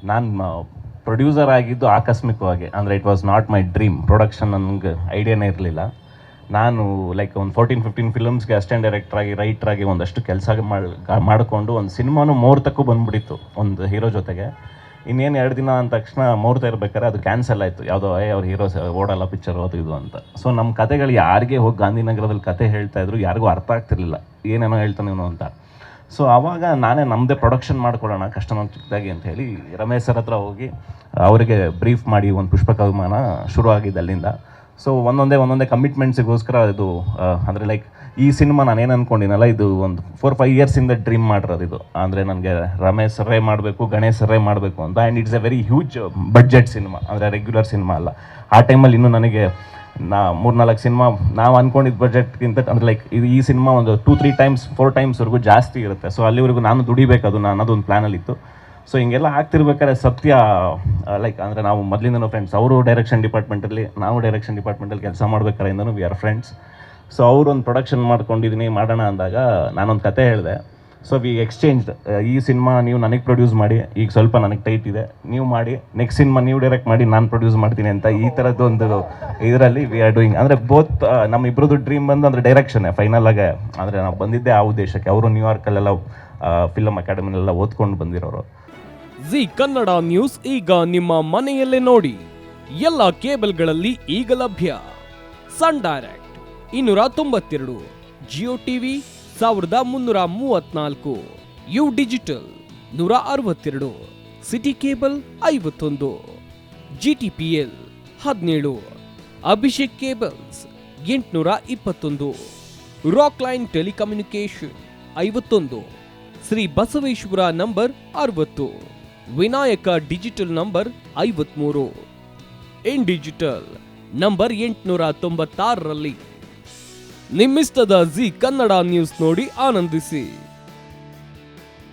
ನಾನು ಪ್ರೊಡ್ಯೂಸರ್ ಆಗಿದ್ದು ಆಕಸ್ಮಿಕವಾಗಿ, ಅಂದರೆ it was not my dream. Production ನನಗೆ ಐಡಿಯಾನೇ ಇರಲಿಲ್ಲ. ನಾನು ಲೈಕ್ ಒಂದು 14-15 ಫಿಲಮ್ಸ್ಗೆ ಅಸಿಸ್ಟೆಂಟ್ ಡೈರೆಕ್ಟ್ರಾಗಿ, ರೈಟ್ರಾಗಿ ಒಂದಷ್ಟು ಕೆಲಸ ಮಾಡಿಕೊಂಡು ಒಂದು ಸಿನಿಮಾನು ಮುಹೂರ್ತಕ್ಕೂ ಬಂದುಬಿಟ್ಟಿತ್ತು ಒಂದು ಹೀರೋ ಜೊತೆಗೆ. ಇನ್ನೇನು 2 ದಿನ ಅಂದ ತಕ್ಷಣ ಮುಹೂರ್ತ ಇರಬೇಕಾದ್ರೆ ಅದು ಕ್ಯಾನ್ಸಲ್ ಆಯಿತು. ಯಾವುದೋ ಅವ್ರ ಹೀರೋ ಓಡಲ್ಲ ಪಿಕ್ಚರ್ ಅದು ಇದು ಅಂತ. ಸೊ ನಮ್ಮ ಕತೆಗಳು ಯಾರಿಗೆ ಹೋಗಿ ಗಾಂಧಿನಗರದಲ್ಲಿ ಕತೆ ಹೇಳ್ತಾಯಿದ್ರು ಯಾರಿಗೂ ಅರ್ಥ ಆಗ್ತಿರ್ಲಿಲ್ಲ, ಏನೇನೋ ಹೇಳ್ತಾನೆ ಇವನು ಅಂತ. ಸೊ ಆವಾಗ ನಾನೇ ನಮ್ಮದೇ ಪ್ರೊಡಕ್ಷನ್ ಮಾಡ್ಕೊಳ್ಳೋಣ ಕಷ್ಟನ ಚಿಕ್ಕದಾಗಿ ಅಂತ ಹೇಳಿ ರಮೇಶ್ ಸರ್ ಹತ್ರ ಹೋಗಿ ಅವರಿಗೆ ಬ್ರೀಫ್ ಮಾಡಿ ಒಂದು ಪುಷ್ಪಕ ವಿಮಾನ ಶುರು ಆಗಿದ್ದು ಅಲ್ಲಿಂದ. ಸೊ ಒಂದೊಂದೇ ಕಮಿಟ್ಮೆಂಟ್ಸಿಗೋಸ್ಕರ ಇದು ಅಂದರೆ ಲೈಕ್ ಈ ಸಿನಿಮಾ ನಾನೇನು ಅಂದ್ಕೊಂಡಿನಲ್ಲ, ಇದು ಒಂದು 4-5 ಇಯರ್ಸಿಂದ ಡ್ರೀಮ್ ಮಾಡಿರೋದು ಇದು. ಅಂದರೆ ನನಗೆ ರಮೇಶ್ ಸರ್ರೇ ಮಾಡಬೇಕು, ಗಣೇಶ್ ಸರ್ರೇ ಮಾಡಬೇಕು ಅಂತ. And it's A very huge budget cinema, ಅಂದರೆ ರೆಗ್ಯುಲರ್ ಸಿನಿಮಾ ಅಲ್ಲ. ಆ ಟೈಮಲ್ಲಿ ಇನ್ನೂ ನನಗೆ 3-4 ಸಿನಿಮಾ ನಾವು ಅಂದ್ಕೊಂಡಿದ್ದ ಬಜೆಟ್ಗಿಂತ ಅಂದರೆ ಲೈಕ್ ಈ ಸಿನಿಮಾ ಒಂದು 2-3 ಟೈಮ್ಸ್ 4 ಟೈಮ್ಸ್ವರೆಗೂ ಜಾಸ್ತಿ ಇರುತ್ತೆ. ಸೊ ಅಲ್ಲಿವರೆಗೂ ನಾನು ದುಡಿಬೇಕು, ಅದು ಅನ್ನೋದೊಂದು ಪ್ಲ್ಯಾನಲ್ಲಿತ್ತು. ಸೊ ಹಿಂಗೆಲ್ಲ ಆಗ್ತಿರ್ಬೇಕಾದ್ರೆ ಸತ್ಯ ಲೈಕ್ ಅಂದರೆ ನಾವು ಮೊದಲಿಂದನೂ ಫ್ರೆಂಡ್ಸ್. ಅವರು ಡೈರೆಕ್ಷನ್ ಡಿಪಾರ್ಟ್ಮೆಂಟಲ್ಲಿ, ನಾವು ಡೈರೆಕ್ಷನ್ ಡಿಪಾರ್ಟ್ಮೆಂಟಲ್ಲಿ ಕೆಲಸ ಮಾಡ್ಬೇಕಾದ್ರಿಂದನೂ ವಿ ಆರ್ ಫ್ರೆಂಡ್ಸ್. ಸೊ ಅವರೊಂದು ಪ್ರೊಡಕ್ಷನ್ ಮಾಡ್ಕೊಂಡಿದ್ದೀನಿ ಮಾಡೋಣ ಅಂದಾಗ ನಾನೊಂದು ಕತೆ ಹೇಳಿದೆ. So we exchanged. ಈ ಸಿನಿಮಾ ನೀವು ನನಗೆ ಪ್ರೊಡ್ಯೂಸ್ ಮಾಡಿ, ಈಗ ಸ್ವಲ್ಪ ನನಗೆ ಟೈಟ್ ಇದೆ, ನೀವು ಮಾಡಿ. ನೆಕ್ಸ್ಟ್ ಸಿನಿಮಾ ನೀವು ಡೈರೆಕ್ಟ್ ಮಾಡಿ, ನಾನು ಪ್ರೊಡ್ಯೂಸ್ ಮಾಡ್ತೀನಿ ಅಂತ ಈ ಥರದ್ದೊಂದು ಇದರಲ್ಲಿ ವಿ ಆರ್ ಡೂಯಿಂಗ್. ಅಂದರೆ ಬೋತ್ ನಮ್ಮ ಇಬ್ಬರದ್ದು ಡ್ರೀಮ್ ಬಂದು ಅಂದರೆ ಡೈರೆಕ್ಷನ್ನೇ ಫೈನಲ್ ಆಗಿ. ಅಂದರೆ ನಾವು ಬಂದಿದ್ದೆ ಆ ಉದ್ದೇಶಕ್ಕೆ. ಅವರು ನ್ಯೂಯಾರ್ಕಲ್ಲೆಲ್ಲ ಫಿಲಮ್ ಅಕಾಡೆಮಿಲೆಲ್ಲ ಓದ್ಕೊಂಡು ಬಂದಿರೋರು. ಜಿ ಕನ್ನಡ ನ್ಯೂಸ್ ಈಗ ನಿಮ್ಮ ಮನೆಯಲ್ಲೇ ನೋಡಿ. ಎಲ್ಲ ಕೇಬಲ್ಗಳಲ್ಲಿ ಈಗ ಲಭ್ಯ. Sun Direct 292, Jio TV 1334, U digital 162, City cable 51, GTPL 17, Abhishek cables 821, Rockline telecommunication 51, Shri Basaveshwara number 60, Vinayaka digital number 53, in digital number 896ರಲ್ಲಿ. ನಿಮ್ಮಿಸ್ತದ ಜಿ ಕನ್ನಡ ನ್ಯೂಸ್ ನೋಡಿ ಆನಂದಿಸಿ.